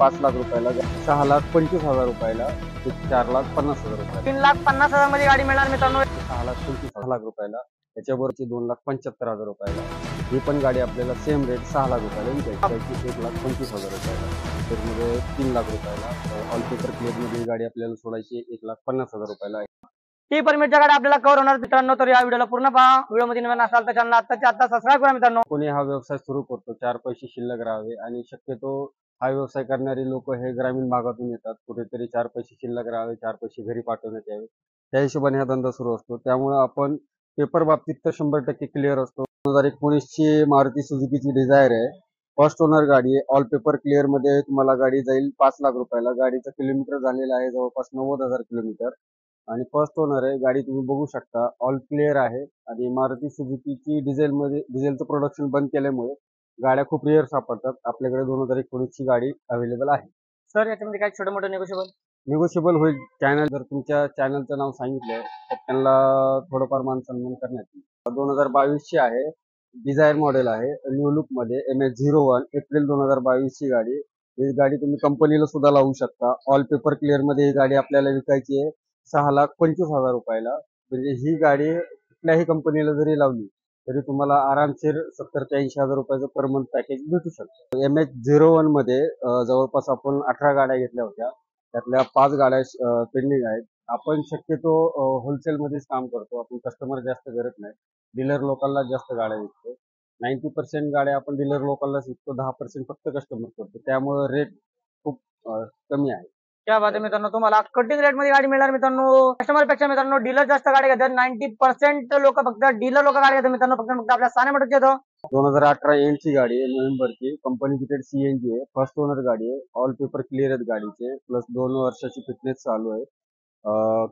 5 लाख रुपयाला, 6,25,000 रुपयाला, 4,50,000 रुपयाला, 3,50,000 मध्ये गाडी मिळणार मित्रांनो. 6,25,000 रुपयाला, त्याच्यावरची 2,75,000 रुपयाला. ही पण गाडी आपल्याला सेम रेट 6 लाख रुपयाला विकायची, 1,25,000 रुपयाला. त्यामध्ये 3 लाख रुपयाला ऑल पेपर क्लिअर मध्ये ही गाडी आपल्याला सोडायची 1,50,000 रुपयाला आहे. टी परमिटच्या गाडी आपल्याला कव्हर होणार मित्रांनो. तर या व्हिडिओला पूर्ण पहा. व्हिडिओ मध्ये नवीन असाल तर चॅनल आत्ताच्या आत्ता सबस्क्राईब करा मित्रांनो. कोणी हा व्यवसाय सुरू करतो 4 पैसे शिल्लक राहावे, आणि शक्यतो हा व्यवसाय करणारी लोक हे ग्रामीण भागातून येतात. कुठेतरी 4 पैसे शिल्लक राहावे, 4 पैसे घरी पाठवण्यात यावे, त्या हिशोबाने हा धंदा सुरू असतो. त्यामुळे आपण पेपर बाबतीत तर 100% क्लिअर असतो. 2019 ची मारुती सुझुकीची डिझायर आहे, फर्स्ट ओनर गाडी आहे. ऑल पेपर क्लिअर मध्ये तुम्हाला गाडी जाईल 5 लाख रुपयाला. गाडीचं किलोमीटर झालेलं आहे जवळपास 90,000 किलोमीटर, आणि फर्स्ट ओनर आहे. गाडी तुम्ही बघू शकता, ऑल क्लिअर आहे. आणि मारुती सुझुकीची डिझेलचं प्रोडक्शन बंद केल्यामुळे गाड्या खूप रेअर सापडतात. आपल्याकडे 2019 ची गाडी अवेलेबल आहे. सर याच्यामध्ये काय छोटं मोठं निगोशिएबल होईल. चॅनल जर तुमच्या चॅनलचं नाव सांगितलं तर त्यांना थोडंफार मान सन्मान करण्यात येईल. 2022 ची आहे, डिझायर मॉडेल आहे, न्यू लुक मध्ये, MS01, एप्रिल 2022 ची गाडी. ही गाडी तुम्ही कंपनीला सुद्धा लावू शकता. ऑल पेपर क्लिअर मध्ये ही गाडी आपल्याला विकायची आहे 6,25,000 रुपयाला. म्हणजे ही गाडी कुठल्याही कंपनीला जरी लावली तरी तुम्हाला आरामशीर 70 ते 80,000 रुपयाचं पर मंथ पॅकेज भेटू शकतं. MS01 मध्ये जवळपास आपण 18 गाड्या घेतल्या होत्या, त्यातल्या 5 गाड्या पेंडिंग आहेत. आपण शक्यतो होलसेल मध्येच काम करतो. आपण कस्टमर जास्त करत नाही, डीलर लोकांना जास्त गाड्या विकतो. 90% गाड्या आपण डीलर लोकांनाच विकतो, 10% फक्त कस्टमर करतो. त्यामुळे रेट खूप कमी आहे. क्या बात आहे मित्रांनो. तुम्हाला कटिंग रेट मध्ये गाडी मिळणार मित्रांनो. कस्टमर पेक्षा मित्रांनो डीलर जास्त गाडी घेतात. 90% लोक फक्त डीलर लोक गाडी घेतात मित्रांनो. फक्त आपल्या साने मोटरची येतो. 2018 एंड ची गाडी आहे, नोव्हेंबरची. कंपनी फिटेड CNG आहे, फर्स्ट ओनर गाडी आहे. ऑल पेपर क्लिअर आहेत गाडीचे, प्लस 2 वर्षाची फिटनेस चालू आहे.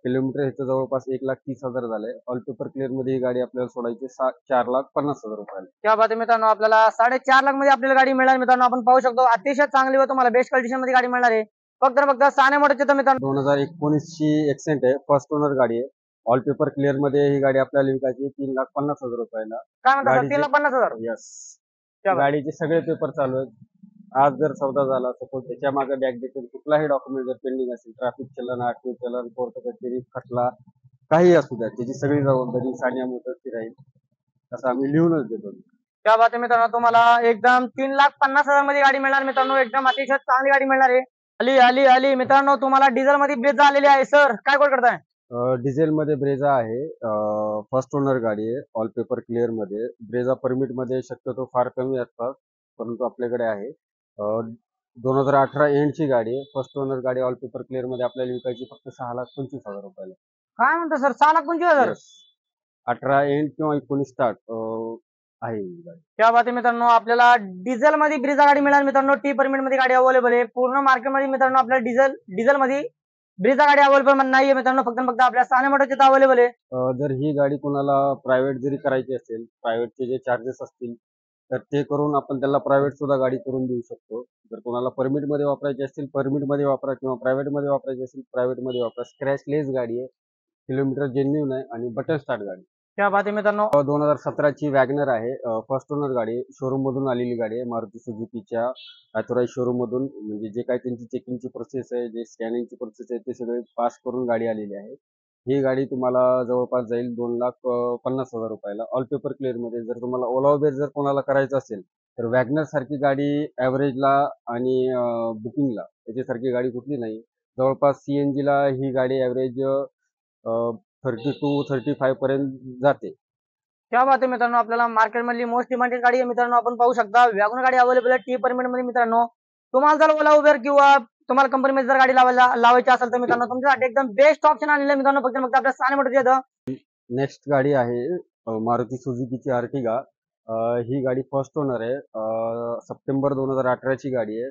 किलोमीटर ह्याचं जवळपास 1,30,000 झालंय. ऑल पेपर क्लिअर मध्ये ही गाडी आपल्याला सोडायची 4,50,000 रुपयाला. क्या बात आहे मित्रांनो. आपल्याला 4.5 लाख मध्ये आपल्याला गाडी मिळणार मित्रांनो. आपण पाहू शकतो अतिशय चांगली व तुम्हाला बेस्ट कंडिशन मध्ये गाडी मिळणार आहे. फक्त साने मोटरची येतो मित्रांनो. 2019 ची एक्सेंट आहे, फर्स्ट ओनर गाडी आहे. ऑल पेपर क्लिअर मध्ये ही गाडी आपल्याला विकायची 3,50,000 रुपयाला. काय म्हणतात 3,50,000? यस. गाडीचे सगळे पेपर चालू आहेत. आज जर सौदा झाला सपोज, त्याच्या मागे बॅक डिटेल कुठलाही डॉक्युमेंट जर पेंडिंग असेल, ट्रॅफिक चलन, आरटीओ चलन, कोर्ट कचेरी, खटला, काही असू द्या, त्याची सगळी जबाबदारी सानिया मोटर्सची राहील, असं आम्ही लिहूनच देतो. क्या बात आहे मित्रांनो. तुम्हाला एकदम 3,50,000 मध्ये गाडी मिळणार मित्रांनो. एकदम अतिशय चांगली गाडी मिळणार आहे. आली मित्रांनो. तुम्हाला डिझेल मध्ये ब्रेझा आलेली आहे. सर काय कोड करताय? डिझेल मध्ये ब्रेझा आहे, फर्स्ट ओनर गाडी आहे. ऑल पेपर क्लिअर मध्ये. ब्रेझा परमिट मध्ये शक्यतो फार कमी असतात, परंतु आपल्याकडे आहे. 2018 एंड ची गाडी आहे, फर्स्ट ओनर गाडी. ऑल पेपर क्लिअर मध्ये आपल्याला विकायची फक्त 6,25,000 रुपयाला. काय म्हणता सर? 6,25,000? 18 एंड किंवा 19 स्टार्ट आहे ही गाडी. क्या बात आहे मित्रांनो. आपल्याला डिझेल मध्ये ब्रेझा गाडी मिळणार मित्रांनो. टी परमिट मध्ये गाडी अवेलेबल आहे. पूर्ण मार्केट मध्ये मित्रांनो आपल्याला डिझेल मध्ये ब्रेझा गाडी अवेलेबल नाहीये मित्रांनो. फक्त आपल्या साने मोटरची अवेलेबल आहे. जर ही गाडी कुणाला प्रायव्हेट जरी करायची असेल, प्रायव्हेटचे जे चार्जेस असतील तर ते करून आपण त्याला प्रायव्हेट सुद्धा गाडी करून देऊ शकतो. जर कोणाला परमिट मध्ये वापरायची असेल परमिट मध्ये वापरा, किंवा प्रायव्हेट मध्ये वापरायची असेल प्रायव्हेट मध्ये वापरा. स्क्रॅचलेस गाडी आहे, किलोमीटर जेन्युइन आहे, आणि बटन स्टार्ट गाडी. क्या बात आहे मित्रांनो. 2017 ची वॅगनर आहे, फर्स्ट ओनर गाडी, शोरूम मधून आलेली गाडी आहे. मारुती सुझुकीच्या ऑथोराइज शोरूम मधून, म्हणजे जे काही त्यांची चेकिंगची प्रोसेस आहे, जे स्कॅनिंगची प्रोसेस आहे, ते सगळे पास करून गाडी आलेली आहे. ही गाडी तुम्हाला जवळपास जाईल 2,50,000 रुपयाला, ऑल पेपर क्लिअर मध्ये. जर तुम्हाला ओला उबेर जर कोणाला करायचं असेल तर वॅगनर सारखी गाडी ऍव्हरेजला आणि बुकिंगला त्याच्यासारखी गाडी कुठली नाही. जवळपास CNG ला ही गाडी ऍव्हरेज 32-35 पर्यंत जाते. क्या बात आहे मित्रांनो. आपल्याला मार्केट मधली मोस्ट डिमांडेड गाडी आहे मित्रांनो. आपण पाहू शकता वॅगन गाडी अवेलेबल आहे टी परमिट मध्ये मित्रांनो. तुम्हाला जर ओला उबेर किंवा तुम्हाला कंपनीमध्ये जर गाडी लावायची असेल तर मित्रांनो तुमच्यासाठी एकदम बेस्ट ऑप्शन आणलेलं आहे मित्रांनो. फक्त आपल्या साने मोटरची येतं. नेक्स्ट गाडी आहे मारुती सुझुकीची अर्टिगा. ही गाडी फर्स्ट ओनर आहे, सप्टेंबर 2018 ची गाडी आहे.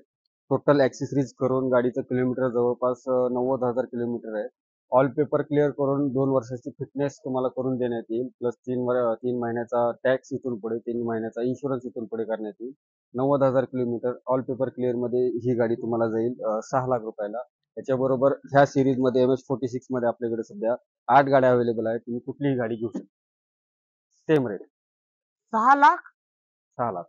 टोटल ऍक्सेसरीज करून गाडीचं किलोमीटर जवळपास 90,000 किलोमीटर आहे. ऑल पेपर क्लिअर करून 2 वर्षाची फिटनेस तुम्हाला करून देण्यात येईल, प्लस 3 महिन्याचा टॅक्स इथून पुढे, 3 महिन्याचा इन्शुरन्स इथून पुढे करण्यात येईल. 90,000 किलोमीटर ऑल पेपर क्लिअर मध्ये ही गाडी तुम्हाला जाईल 6 लाख रुपयाला. त्याच्याबरोबर ह्या सिरीज मध्ये MS46 मध्ये आपल्याकडे सध्या 8 गाड्या अवेलेबल आहेत. तुम्ही कुठलीही गाडी घेऊ शकता, सेम रेट 6 लाख. 6 लाख.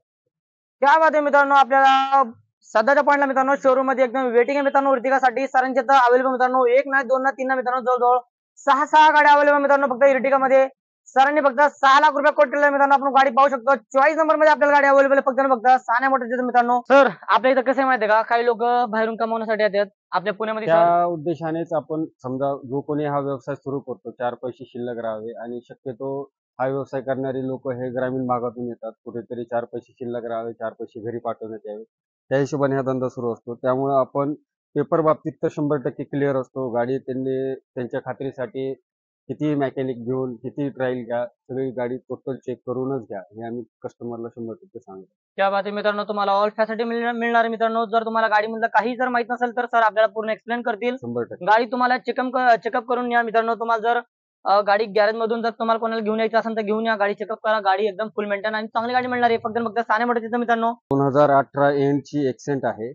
क्या बात आहे मित्रांनो. आपल्याला सध्याच्या पॉईंटला मित्रांनो शोरूम मध्ये एकदम वेटिंग आहे मित्रांनो इर्टिगासाठी. सरांच्या इथं अवेलेबल मित्रांनो एक नाही दोन ना तीन ना मित्रांनो जवळजवळ सहा गाड्या अवेलेबल मित्रांनो फक्त इर्टिगा मध्ये. सरांनी फक्त 6 लाख रुपये कोट केलेले मित्रांनो. आपण गाडी पाहू शकतो. 24 नंबर मध्ये आपल्याला गाडी अवेलेबल फक्त आणि फक्त सान्या मोटरचे मित्रांनो. सर आपल्या इथं कसं आहे माहितीये का, काही लोक बाहेरून कमावण्यासाठी येतात आपल्या पुण्यामध्ये. त्या उद्देशानेच आपण समजा जो कोणी हा व्यवसाय सुरू करतो, 4 पैसे शिल्लक राहावे आणि शक्यतो हा व्यवसाय करणारी लोक हे ग्रामीण भागातून येतात. कुठेतरी 4 पैसे शिल्लक राहावे, 4 पैसे घरी पाठवण्यात यावे, त्या हिशोबाने हा धंदा सुरू असतो. त्यामुळे आपण पेपर बाबतीत तर 100% क्लिअर असतो. गाडी त्यांनी त्यांच्या खात्रीसाठी किती मेकॅनिक घेऊन किती ट्रायल घ्या, सगळी गाडी टोटल चेक करूनच घ्या, हे आम्ही कस्टमरला 100% सांगतो. त्या बाबतीत मित्रांनो तुम्हाला ऑल फॅसिलिटी मिळणार आहे मित्रांनो. जर तुम्हाला गाडीमधलं काही जर माहित नसेल तर सर आपल्याला पूर्ण एक्सप्लेन करतील. 100%. गाडी तुम्हाला चेकअप करून या मित्रांनो. तुम्हाला जर गाडी गॅरेज मधून जर तुम्हाला कोणाला घेऊन यायचं असेल तर घेऊन या. गाडी चेकअप करा. गाडी एकदम फुल मेंटेन आणि चांगली गाडी मिळणार आहे फक्त आणि फक्त सान्या मोटरच्या मित्रांनो. 2018 एंडची एक्सेंट आहे.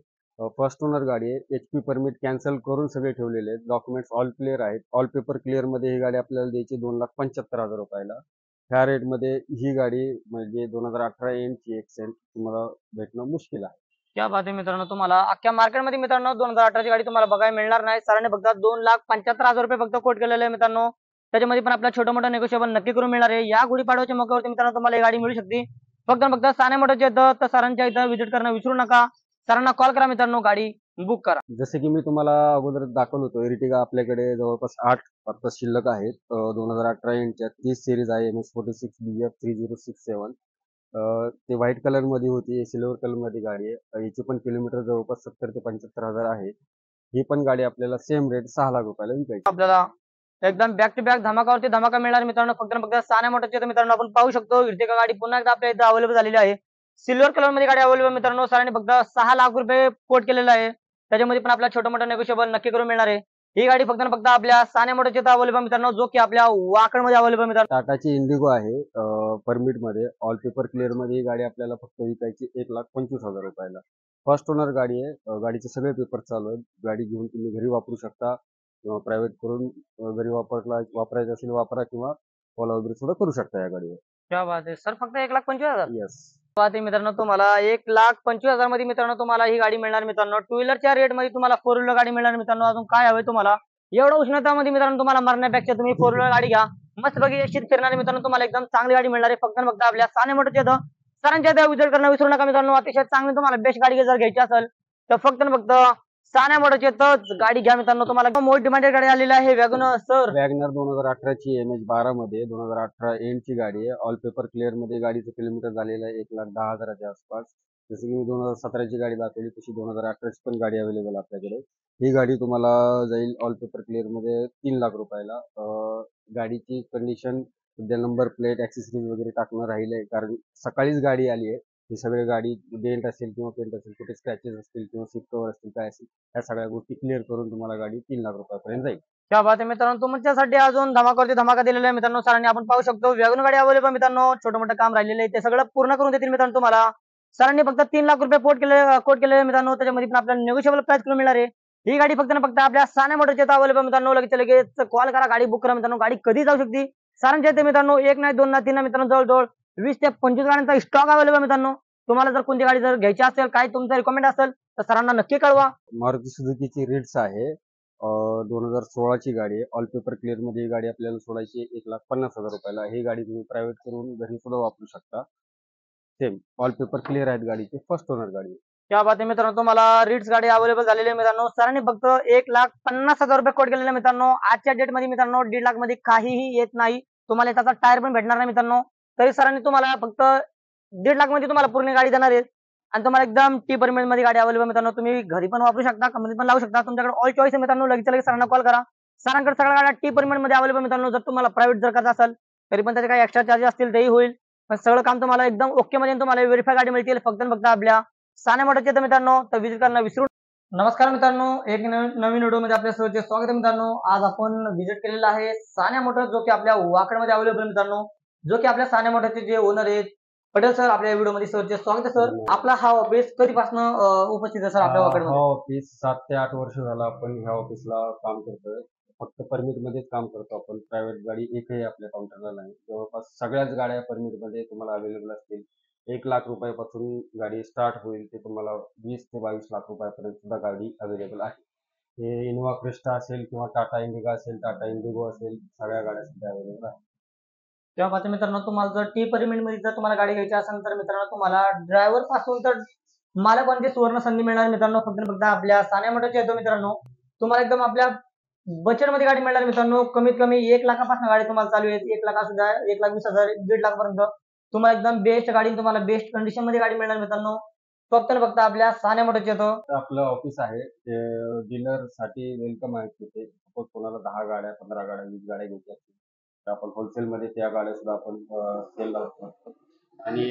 फर्स्ट ओनर गाडी आहे. HP परमिट कॅन्सल करून सगळे ठेवलेले आहेत. डॉक्युमेंट्स ऑल क्लिअर आहेत. ऑल पेपर क्लिअर मध्ये ही गाडी आपल्याला द्यायची 2,75,000 रुपयाला. ह्या रेट मध्ये ही गाडी म्हणजे 2018 एंडची एक्सेंट तुम्हाला भेटणं मुश्किल आहे. त्या बाबतीत मित्रांनो तुम्हाला अख्ख्या मार्केटमध्ये मित्रांनो 2018 ची गाडी तुम्हाला बघायला मिळणार नाही. सरांनी फक्त 2,75,000 रुपये फक्त कोट केलेले आहे मित्रांनो. त्याच्यामध्ये पण आपला छोटं मोठं नेगोशिएबल नक्की करून मिळणार आहे. या गुढीपाडव्याच्या मौक्यावरती मित्रांनो तुम्हाला ही गाडी मिळू शकते फक्त आणि फक्त सान्या मोटरच्या इथं. तर सरांच्या इथं व्हिजिट करणं विसरू नका. सरांना कॉल करा मित्रांनो, गाडी बुक करा. जसे की मी तुम्हाला अगोदर दाखवलं होतं, इर्टिगा आपल्याकडे जवळपास 8 आता शिल्लक आहेत. 2018 एंडच्या 30 सिरीज आहे. MS46 BF 3067. ते व्हाईट कलर मध्ये होती, सिल्वर कलर मध्ये गाडी आहे. याची पण किलोमीटर जवळपास 70 ते 75,000 आहे. ही पण गाडी आपल्याला सेम रेट 6 लाख रुपयाला विकायची. आपल्याला एकदम बॅक टू बॅक धमाकावरती धमाका मिळणार मित्रांनो फक्त आणि फक्त सान्या मोटरच्या इथं मित्रांनो. आपण पाहू शकतो इर्टिगा गाडी पुन्हा एकदा आपल्या इथं अवेलेबल झालेली आहे. सिल्वर कलर मध्ये गाडी अवेलेबल मित्रांनो. सरांनी फक्त 6 लाख रुपये कोट केलेला आहे. त्याच्यामध्ये पण आपला छोटं मोठं नेगोशिएबल नक्की करून मिळणार आहे. ही गाडी फक्त आणि फक्त आपल्या सान्या मोटरच्या इथं अवेलेबल मित्रांनो, जो की आपल्या वाकडमध्ये अवेलेबल मित्रांनो. टाटाची इंडिगो आहे. परमिट मध्ये ऑल पेपर क्लिअर मध्ये ही गाडी आपल्याला फक्त विकायची 1,25,000 रुपयाला. फर्स्ट ओनर गाडी आहे. गाडीचे सगळे पेपर चालू आहेत. गाडी घेऊन तुम्ही घरी वापरू शकता किंवा प्रायव्हेट करून घरी वापरायचं असेल वापरा किंवा ओला वगैरे सुद्धा करू शकता या गाडीवर. क्या बात आहे सर, फक्त 1,25,000. येस. बात आहे मित्रांनो तुम्हाला 1,25,000 मध्ये मित्रांनो तुम्हाला ही गाडी मिळणार मित्रांनो. टू व्हीलरच्या रेट मध्ये तुम्हाला 4 व्हीलर गाडी मिळणार मित्रांनो. अजून काय हवंय तुम्हाला? एवढं उष्णतामध्ये मित्रांनो तुम्हाला मरण्यापेक्षा तुम्ही 4 व्हीलर गाडी घ्या. मस्त बघी यशीत फिरणारी मित्रांनो तुम्हाला एकदम चांगली गाडी मिळणार आहे फक्त आणि फक्त आपल्या सान्या मोटरच्या इथं. सरांच्या इथं विजिट करणं विसरू नका मित्रांनो. अतिशय चांगली तुम्हाला बेस्ट गाडी जर घ्यायची असेल तर फक्त आणि फक्त सान्या मोटरच्या इथंच गाडी घ्या मित्रांनो. तुम्हाला मोस्ट डिमांडेड गाडी आलेली आहे वॅगनर. सर वॅगनर 2018 ची MH12 मध्ये 2018 एंडची गाडी आहे. ऑल पेपर क्लिअर मध्ये गाडीचं किलोमीटर झालेलं आहे 1,10,000च्या आसपास. जसं की मी 2017 ची गाडी दाखवली तशी 2018 ची पण गाडी अवेलेबल आपल्याकडे. ही गाडी तुम्हाला जाईल ऑल पेपर क्लिअर मध्ये 3 लाख रुपयाला. गाडीची कंडिशन सध्या नंबर प्लेट ऍक्सेसरीज वगैरे टाकणं राहिलंय कारण सकाळीच गाडी आली आहे. ही सगळी गाडी डेंट असेल किंवा पेंट असेल, कुठे स्क्रॅचेस असतील किंवा सीट कव्हर असतील काय असेल, या सगळ्या गोष्टी क्लिअर करून तुम्हाला गाडी 3 लाख रुपयापर्यंत जाईल. क्या बात आहे मित्रांनो. तुमच्यासाठी अजून धमाकावरती धमाका दिलेला आहे मित्रांनो सरांनी. आपण पाहू शकतो वॅगन गाडी अवेलेबल मित्रांनो. छोटं मोठं काम राहिलेलं आहे ते सगळं पूर्ण करून देतील मित्रांनो तुम्हाला. सरांनी फक्त 3 लाख रुपये कोट केलेले मित्रांनो. त्याच्यामध्ये पण आपल्याला नेगोशिएबल प्राइस करून मिळणार आहे. ही गाडी फक्त ना फक्त आपल्या सान्या मोटरच्या अवेलेबल मित्रांनो. लगेच कॉल करा, गाडी बुक करा मित्रांनो. गाडी कधी जाऊ शकते सरांच्या इथे मित्रांनो. एक नाही दोन ना तीन ना मित्रांनो जवळजवळ 20 ते 25 गाड्यांचा स्टॉक अवेलेबल मित्रांनो. तुम्हाला जर कोणती गाडी जर घ्यायची असेल, काय तुमचं रिकमेंड असेल तर सरांना नक्की कळवा. मारुती सुझुकीची रिट्स आहे. 2016 ची गाडी आहे. ऑल पेपर क्लिअर मध्ये ही गाडी आपल्याला सोडायची 1,50,000 रुपयाला. ही गाडी तुम्ही प्रायव्हेट करून घरी सुद्धा वापरू शकता. सेम ऑल पेपर क्लिअर आहेत गाडीचे. फर्स्ट ओनर गाडी आहे. क्या बात आहे मित्रांनो. तुम्हाला रिट्स गाडी अवेलेबल झालेली आहे मित्रांनो. सरांनी फक्त 1,50,000 रुपये कोट केलेले मित्रांनो. आजच्या डेट मध्ये मित्रांनो 1.5 लाख मध्ये काहीही येत नाही. तुम्हाला त्याचा टायर पण भेटणार नाही मित्रांनो. तरी सरांनी तुम्हाला फक्त 1.5 लाख मध्ये तुम्हाला पूर्ण गाडी देणार आहे आणि तुम्हाला एकदम टी परमिट मध्ये गाडी अवेलेबल मित्रांनो. तुम्ही घरी पण वापरू शकता, कंपनीत पण लावू शकता. तुमच्याकडे ऑल चॉईस आहे मित्रांनो. लगेच सरांना कॉल करा. सरांकडे सगळ्या गाड्या टी परमिट मध्ये अवेलेबल मित्रांनो. जर तुम्हाला प्रायव्हेट जर करायचं असेल तरी पण त्याचे काही एक्स्ट्रा चार्जेस असतील तेही होईल. पण सगळं काम तुम्हाला एकदम ओके मध्ये तुम्हाला व्हेरीफाय गाडी मिळतील फक्त आणि फक्त आपल्या सान्या मोटरच्या मित्रांनो. तर विजिट करणं विसरू. नमस्कार मित्रांनो, एक नवीन व्हिडिओ मध्ये आपल्या सर्वांचे स्वागत आहे मित्रांनो. आज आपण व्हिजिट केलेला आहे सान्या मोटर, जो की आपल्या वाकडमध्ये अवेलेबल मित्रांनो. जो की आपल्या सान्या मोटरचे जे ओनर आहेत पटेल सर, आपल्या व्हिडिओ मध्ये सरचे स्वागत आहे सर. आपला हा ऑफिस कधीपासून उपस्थित आहे सर आपल्या हा वाकडमध्ये? ऑफिस 7 ते 8 वर्ष झालं आपण ह्या ऑफिसला काम करतोय. फक्त परमिट मध्येच काम करतो आपण. प्रायव्हेट गाडी एकही आपल्या काउंटरला नाही. जवळपास सगळ्याच गाड्या परमिट मध्ये तुम्हाला अवेलेबल असतील. 1 लाख रुपयापासून गाडी स्टार्ट होईल ते तुम्हाला 20 ते 22 लाख रुपयापर्यंत सुद्धा गाडी अवेलेबल आहे. ते इनोवा क्रिस्टा असेल किंवा टाटा इंडिका असेल, टाटा इंडिगो असेल, सगळ्या गाड्या सध्या अवेलेबल आहेत. तेव्हा पाहता मित्रांनो, तुम्हाला जर टी पेमेंट मध्ये जर तुम्हाला गाडी घ्यायची असेल तर मित्रांनो तुम्हाला ड्रायव्हर पासून तर मालकांची सुवर्ण संधी मिळणार मित्रांनो. फक्त आणि फक्त आपल्या सान्या मोटरच्या येतो मित्रांनो. तुम्हाला एकदम आपल्या बजेट मध्ये गाडी मिळणार मित्रांनो. कमीत कमी 1 लाखापासून गाडी तुम्हाला चालू आहे. 1 लाख असू द्या, 1,20,000, 1.5 लाखापर्यंत तुम्हाला एकदम बेस्ट गाडी, तुम्हाला बेस्ट कंडिशन मध्ये गाडी मिळणार मित्रांनो. फक्त आणि फक्त आपल्या सान्या मोटरच्या येतो. तर आपलं ऑफिस आहे ते डीलर साठी वेलकम आहे तिथे. सपोज कोणाला 10 गाड्या, 15 गाड्या, 20 गाड्या घ्यायच्या असतील तर आपण होलसेलमध्ये त्या गाड्या सुद्धा आपण सेल लावतो. आणि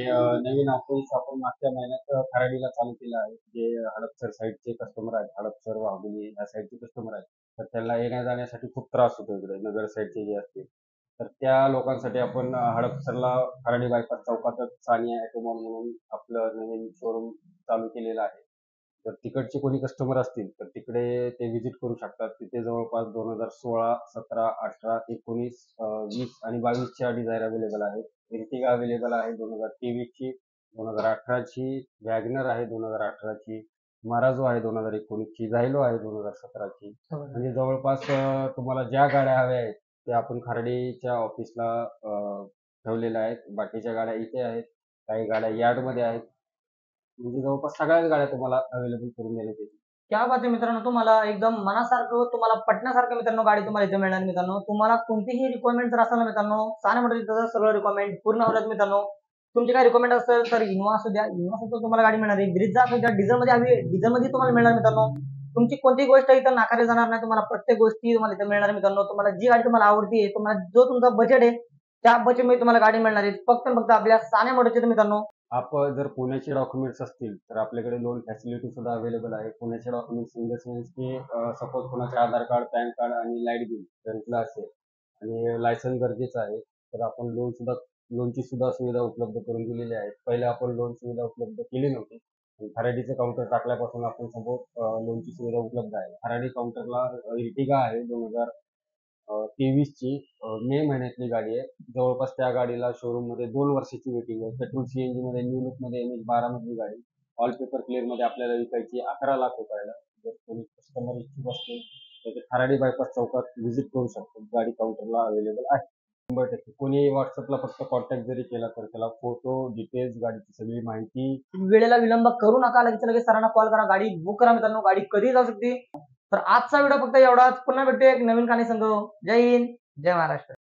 नवीन ऑफिस आपण मागच्या महिन्यात खराडीला चालू केलं आहे. जे हडपसर साईडचे कस्टमर आहेत, हडपसर, वाघोली ह्या साईडचे कस्टमर आहेत, तर त्यांना येण्या जाण्यासाठी खूप त्रास होतो इकडे नगर साईडचे जे असतील. तर त्या लोकांसाठी आपण हडपसरला खराडी बायपास चौकातच सानिया ऑटोमॉल म्हणून आपलं नवीन शोरूम चालू केलेलं आहे. तर तिकडचे कोणी कस्टमर असतील तर तिकडे ते व्हिजिट करू शकतात. तिथे जवळपास 2016, 17, 18, 19, 20 आणि 22च्या डिझायर अवेलेबल आहेत. एर्टिगा अवेलेबल आहे 2023 ची, 2018 ची, वॅगनर आहे 2018 ची, माराजो आहे 2019 ची, झायलो आहे 2017 ची. म्हणजे जवळपास तुम्हाला ज्या गाड्या हव्या आहेत त्या आपण खराडीच्या ऑफिसला ठेवलेल्या आहेत. बाकीच्या गाड्या इथे आहेत, काही गाड्या यार्डमध्ये आहेत. म्हणजे जवळपास सगळ्याच गाड्या तुम्हाला अवेलेबल करून देण्यात येतील. क्या बात आहे मित्रांनो, तुम्हाला एकदम मनासारखं, तुम्हाला पटण्यासारखं मित्रांनो गाडी तुम्हाला इथे मिळणार मित्रांनो. तुम्हाला कोणतीही रिक्वायरमेंट जर असेल ना मित्रांनो, सान्या मोटरचं सगळं रिक्वायरमेंट पूर्ण होतात मित्रांनो. तुमची काय रिक्वायरमेंट असेल तर इनोवा असू द्या, इनोवा सुद्धा तुम्हाला गाडी मिळणार आहे. ब्रिझा असू द्या, डिझेल मध्ये हवी, डिझेल मध्ये तुम्हाला मिळणार मित्रांनो. तुमची कोणतीही गोष्ट इथं नाकारली जाणार नाही. तुम्हाला प्रत्येक गोष्टी तुम्हाला इथे मिळणार मित्रांनो. तुम्हाला जी गाडी तुम्हाला आवडती आहे, तुम्हाला जो तुमचा बजेट आहे त्या बजेट मध्ये तुम्हाला गाडी मिळणार आहे. फक्त आणि फक्त आपल्या सान्या मोटरचे मित्रांनो. आपण जर पुण्याचे डॉक्युमेंट्स असतील तर आपल्याकडे लोन फॅसिलिटी सुद्धा अवेलेबल आहे. पुण्याचे डॉक्युमेंट्स इन द सेन्स की सपोज कोणाचे आधार कार्ड, पॅन कार्ड आणि लाईट बिल रेंटला असेल आणि लायसन्स गरजेचं आहे तर आपण लोनची सुद्धा सुविधा उपलब्ध करून दिलेली आहे. पहिले आपण लोन सुविधा उपलब्ध केली नव्हती. खराडीचं काउंटर टाकल्यापासून आपण सपोज लोनची सुविधा उपलब्ध आहे. खराडी काउंटरला इर्टिगा आहे 2023 ची, मे महिन्यातली गाडी आहे. जवळपास त्या गाडीला शोरूम मध्ये 2 वर्षाची वेटिंग आहे. पेट्रोल सीएनजी मध्ये न्यू लुक मध्ये NH12 मधली गाडी ऑल पेपर क्लिअर मध्ये आपल्याला विकायची 11 लाख रुपयाला. जर कोणी कस्टमर इच्छुक असतील तर ते खराडी बायपास चौकात व्हिजिट करू शकतो. गाडी काउंटरला अवेलेबल आहे 100%. कोणी व्हॉट्सअपला फक्त कॉन्टॅक्ट जरी केला तर त्याला फोटो, डिटेल्स, गाडीची सगळी माहिती. वेळेला विलंब करू नका. लगेच सरांना कॉल करा, गाडी बुक करा मित्रांनो. गाडी कधी जाऊ शकते. तर आजचा व्हिडिओ फक्त एवढाच. पुन्हा भेटूया एक नवीन कहाणी संग. जय हिंद, जय महाराष्ट्र.